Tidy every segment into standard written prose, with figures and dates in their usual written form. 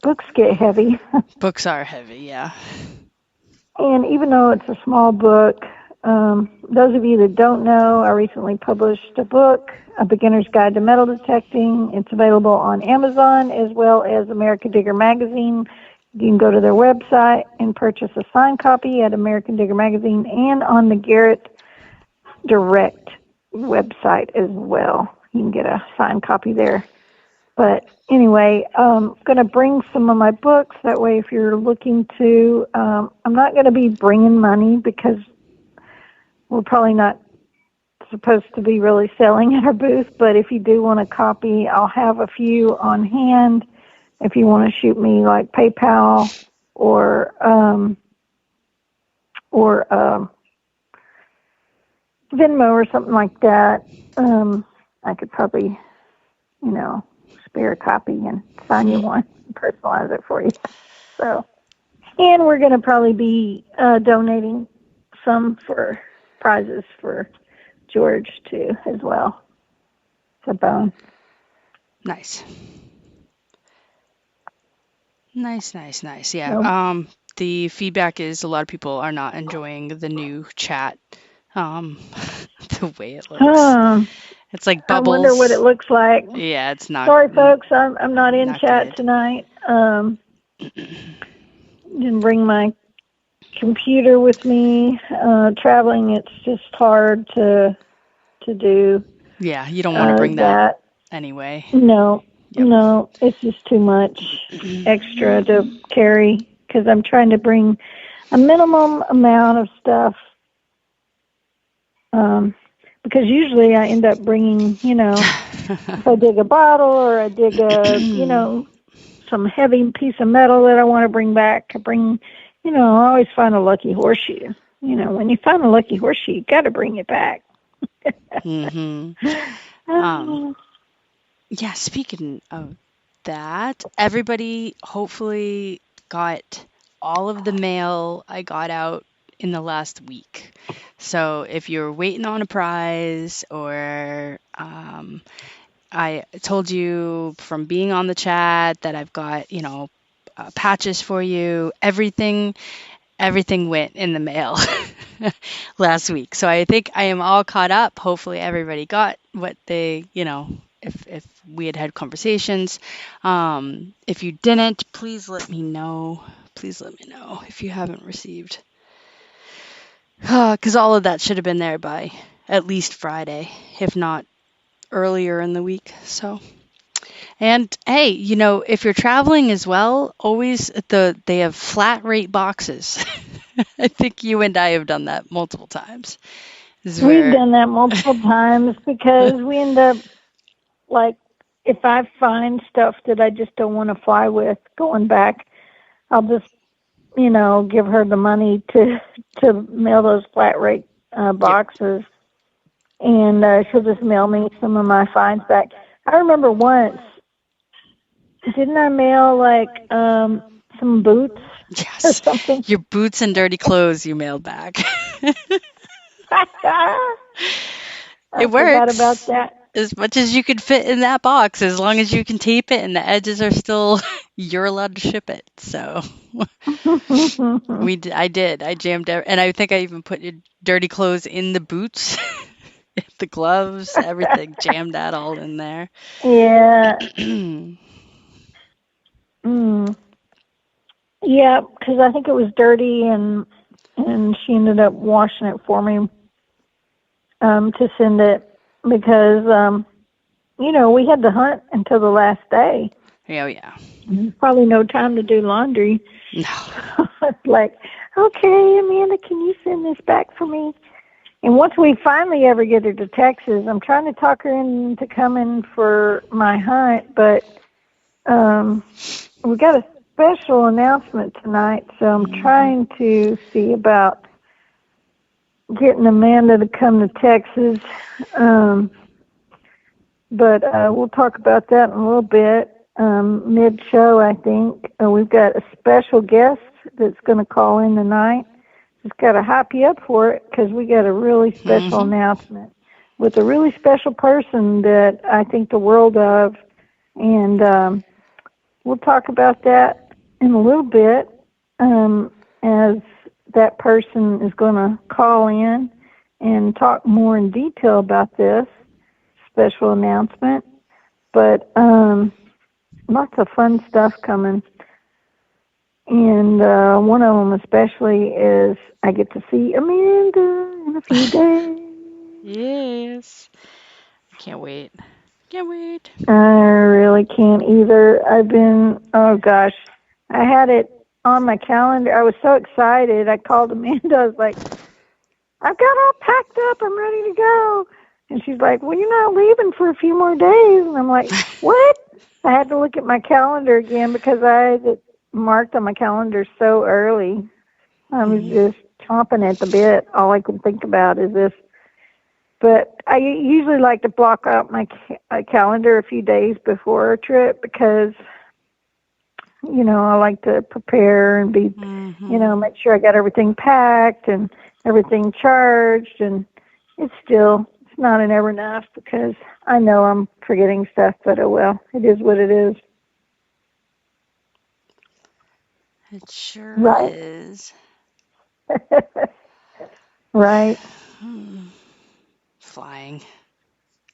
books get heavy. Books are heavy, yeah. And even though it's a small book, those of you that don't know, I recently published a book, A Beginner's Guide to Metal Detecting. It's available on Amazon as well as American Digger Magazine. You can go to their website and purchase a signed copy at American Digger Magazine and on the Garrett Direct website as well. You can get a signed copy there. But anyway, I'm going to bring some of my books. That way, if you're looking to, I'm not going to be bringing money because we're probably not supposed to be really selling at our booth. But if you do want a copy, I'll have a few on hand. If you want to shoot me like PayPal or Venmo or something like that, I could probably, spare a copy and sign you one and personalize it for you. So, and we're going to probably be donating some for prizes for George too as well. It's a bone. Nice. Nice. Yeah. So, The feedback is a lot of people are not enjoying the new chat. The way it looks. It's like I wonder what it bubbles. looks like. Yeah, it's not Sorry, folks, I'm not in not chat good. tonight. Didn't bring my computer with me. Traveling, it's just hard to do Yeah, you don't want to bring that anyway. No, Yep. no, it's just too much extra to carry because I'm trying to bring a minimum amount of stuff. Because usually I end up bringing, if I dig a bottle or I dig some heavy piece of metal that I want to bring back, I always find a lucky horseshoe. When you find a lucky horseshoe, you got to bring it back. Yeah, speaking of that, everybody hopefully got all of the mail I got out in the last week. So if you're waiting on a prize or I told you from being on the chat that I've got, patches for you, everything went in the mail last week. So I think I am all caught up. Hopefully everybody got what they, if we had conversations. If you didn't, please let me know. Please let me know if you haven't received. Because all of that should have been there by at least Friday, if not earlier in the week. So, and hey, if you're traveling as well, always they have flat rate boxes. I think you and I have done that multiple times. We've done that multiple times because we end up, like, if I find stuff that I just don't want to fly with going back, I'll just, give her the money to mail those flat rate boxes. Yep. And she'll just mail me some of my finds back. I remember once, didn't I mail like some boots? Yes. Or something? Your boots and dirty clothes you mailed back. It works. About that. As much as you could fit in that box, as long as you can tape it and the edges are still, you're allowed to ship it. So I did. I jammed it, and I think I even put your dirty clothes in the boots, the gloves, everything. Jammed that all in there. Yeah. Yeah, because I think it was dirty, and she ended up washing it for me to send it because we had to hunt until the last day. Oh yeah. There's probably no time to do laundry. No. It's like, okay, Amanda, can you send this back for me? And once we finally ever get her to Texas, I'm trying to talk her into coming for my hunt, but we got a special announcement tonight, so I'm trying to see about getting Amanda to come to Texas. But we'll talk about that in a little bit. Mid-show, I think. We've got a special guest that's going to call in tonight. Just got to hype you up for it because we got a really special announcement with a really special person that I think the world of. And we'll talk about that in a little bit, as that person is going to call in and talk more in detail about this special announcement. But lots of fun stuff coming. And one of them especially is I get to see Amanda in a few days. Yes. Can't wait. Can't wait. I really can't either. Oh gosh, I had it on my calendar. I was so excited. I called Amanda. I was like, I've got all packed up. I'm ready to go. And she's like, well, you're not leaving for a few more days. And I'm like, what? I had to look at my calendar again because I had it marked on my calendar so early. I was just chomping at the bit. All I could think about is this. But I usually like to block out my calendar a few days before a trip because, I like to prepare and be, make sure I got everything packed and everything charged. And it's not ever enough because I know I'm forgetting stuff, but oh well, it is what it is. It sure Right. is. Right. Flying.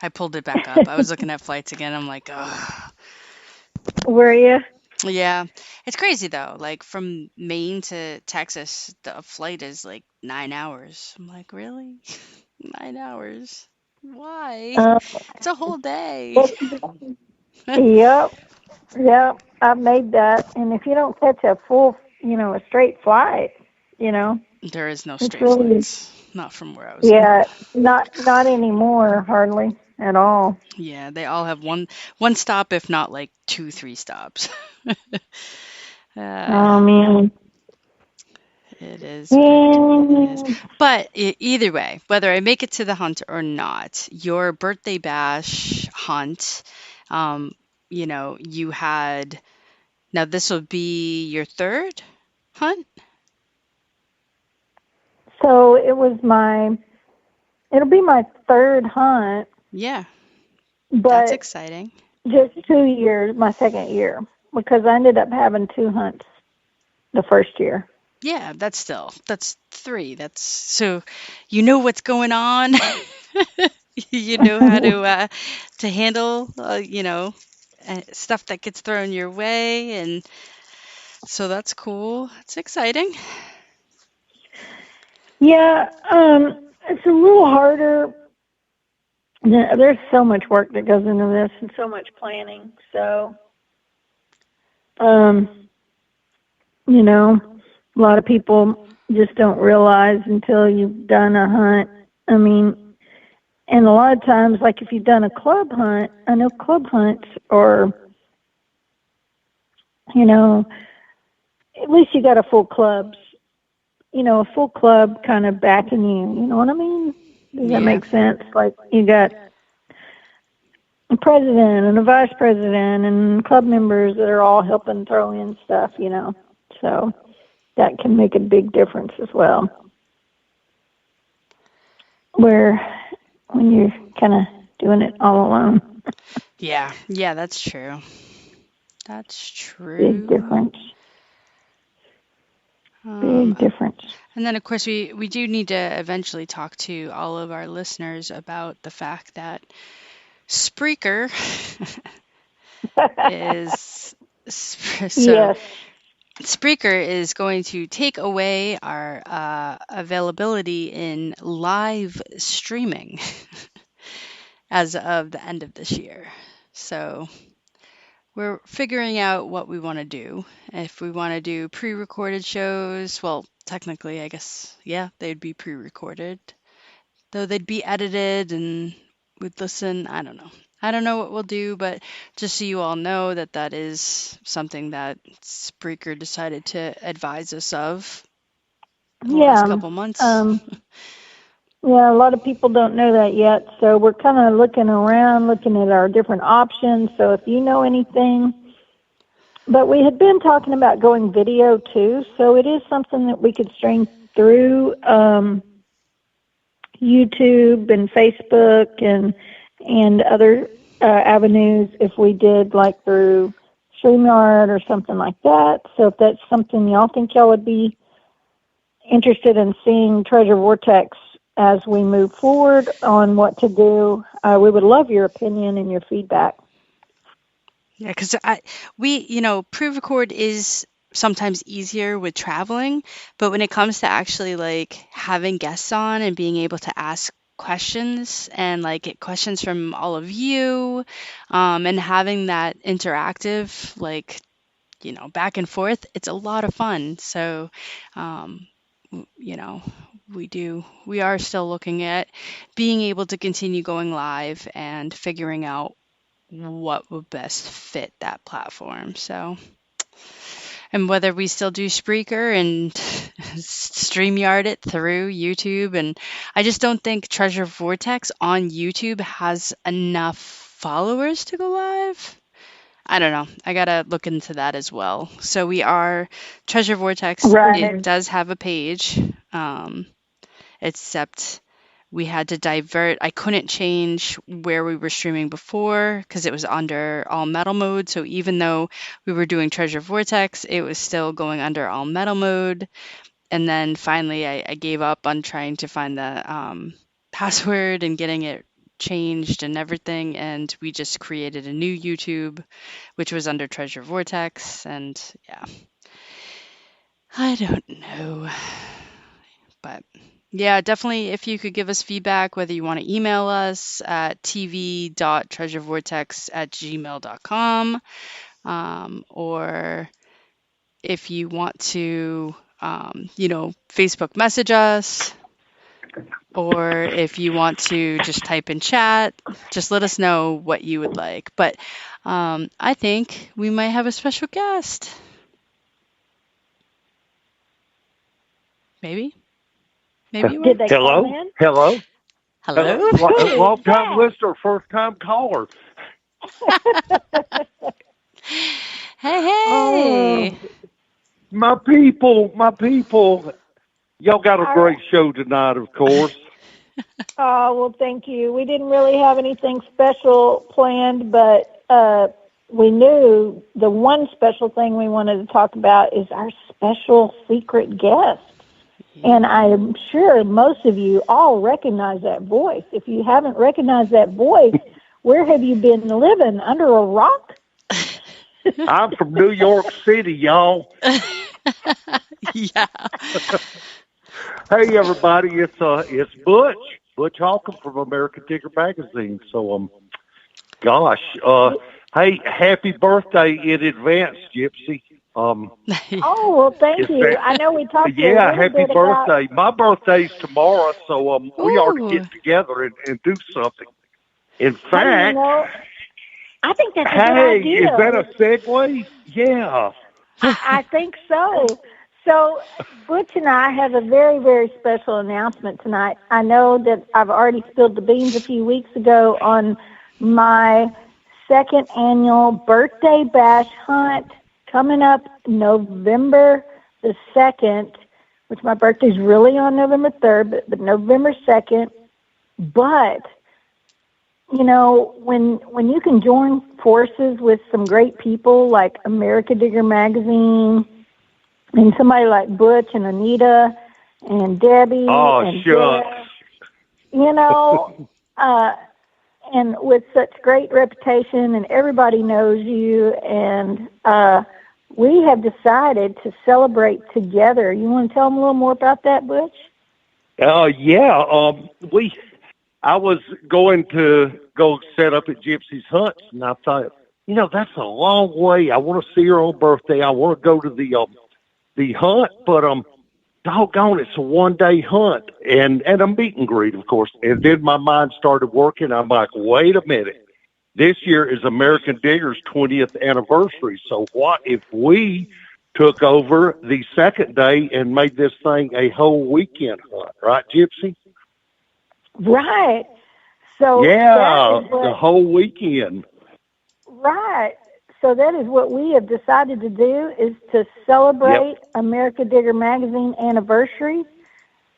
I pulled it back up. I was looking at flights again. I'm like, ugh. Were you? Yeah. It's crazy though. Like from Maine to Texas, the flight is like 9 hours. I'm like, really? 9 hours? Why? It's a whole day. Yep. I've made that. And if you don't catch a full, a straight flight, There is no it's straight really, flights. Not from where I was. yeah, not anymore, hardly at all. Yeah, they all have one stop, if not like 2, 3 stops. Oh man. It is what it is. But either way, whether I make it to the hunt or not, your birthday bash hunt, you had, now this will be your third hunt? So it'll be my third hunt. Yeah, but that's exciting. Just 2 years, my second year, because I ended up having 2 hunts the first year. Yeah, that's 3. So you know what's going on. You know how to handle, stuff that gets thrown your way, and so that's cool. It's exciting. Yeah, it's a little harder. There's so much work that goes into this and so much planning. So, a lot of people just don't realize until you've done a hunt. I mean, and a lot of times, like if you've done a club hunt, I know club hunts are, at least you got a full clubs, a full club kind of backing you. You know what I mean? Does that make sense? Like you got a president and a vice president and club members that are all helping throw in stuff, So that can make a big difference as well. Where when you're kind of doing it all alone. Yeah, that's true. That's true. Big difference. Big difference. And then, of course, we do need to eventually talk to all of our listeners about the fact that Spreaker is Yes. Spreaker is going to take away our availability in live streaming as of the end of this year. So we're figuring out what we want to do. If we want to do pre-recorded shows, well, technically, I guess, yeah, they'd be pre-recorded. Though they'd be edited and we'd listen. I don't know. I don't know what we'll do, but just so you all know that is something that Spreaker decided to advise us of the last couple months. Yeah, a lot of people don't know that yet, so we're kind of looking around, looking at our different options. So if you know anything, but we had been talking about going video too, so it is something that we could stream through YouTube and Facebook and other avenues if we did like through StreamYard or something like that. So if that's something y'all think y'all would be interested in seeing Treasure Vortex as we move forward on what to do, we would love your opinion and your feedback. Yeah, because pre-record is sometimes easier with traveling, but when it comes to actually like having guests on and being able to ask questions and like get questions from all of you, and having that interactive like back and forth, it's a lot of fun. So, you know, we are still looking at being able to continue going live and figuring out what would best fit that platform. So, and whether we still do Spreaker and StreamYard it through YouTube. And I just don't think Treasure Vortex on YouTube has enough followers to go live. I don't know. I got to look into that as well. So we are Treasure Vortex. Right. It does have a page, except we had to divert. I couldn't change where we were streaming before because it was under all metal mode. So even though we were doing Treasure Vortex, it was still going under all metal mode. And then finally, I gave up on trying to find the password and getting it changed and everything. And we just created a new YouTube, which was under Treasure Vortex. And yeah, I don't know. But yeah, definitely if you could give us feedback, whether you want to email us at tv.treasurevortex@gmail.com, or if you want to, Facebook message us, or if you want to just type in chat, just let us know what you would like. But I think we might have a special guest. Maybe. Did they call in? Hello. Long time Yeah. listener, first time caller. Hey. My people. Y'all got a great show tonight, of course. Oh, well, thank you. We didn't really have anything special planned, but we knew the one special thing we wanted to talk about is our special secret guest. And I'm sure most of you all recognize that voice. If you haven't recognized that voice, where have you been living? Under a rock? I'm from New York City, y'all. Yeah. Hey, everybody, it's Butch Holcomb from American Digger Magazine. So, hey, happy birthday in advance, Gypsy. Oh, well, thank you. I know we talked yeah, a little happy bit birthday. about... My birthday's tomorrow, so we ought to get together and do something. In fact, I think that's a good idea. Is that a segue? Yeah. I think so. So Butch and I have a very, very special announcement tonight. I know that I've already spilled the beans a few weeks ago on my second annual birthday bash hunt coming up November the 2nd, which my birthday's really on November 3rd, but November 2nd. But, when you can join forces with some great people like America Digger Magazine and somebody like Butch and Anita and Debbie and shucks. and with such great reputation and everybody knows you, and we have decided to celebrate together. You want to tell them a little more about that, Butch? Yeah. I was going to go set up at Gypsy's Hunts, and I thought, that's a long way. I want to see her on birthday. I want to go to the hunt, but doggone, it's a one-day hunt and a meet and greet, of course. And then my mind started working. I'm like, wait a minute. This year is American Digger's 20th anniversary. So what if we took over the second day and made this thing a whole weekend hunt, right, Gypsy? Right. So yeah, the whole weekend. Right. So that is what we have decided to do, is to celebrate America Digger Magazine anniversary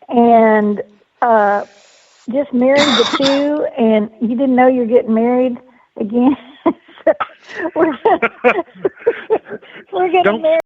and just marry the two. And you didn't know you're getting married again. we're getting Don't married.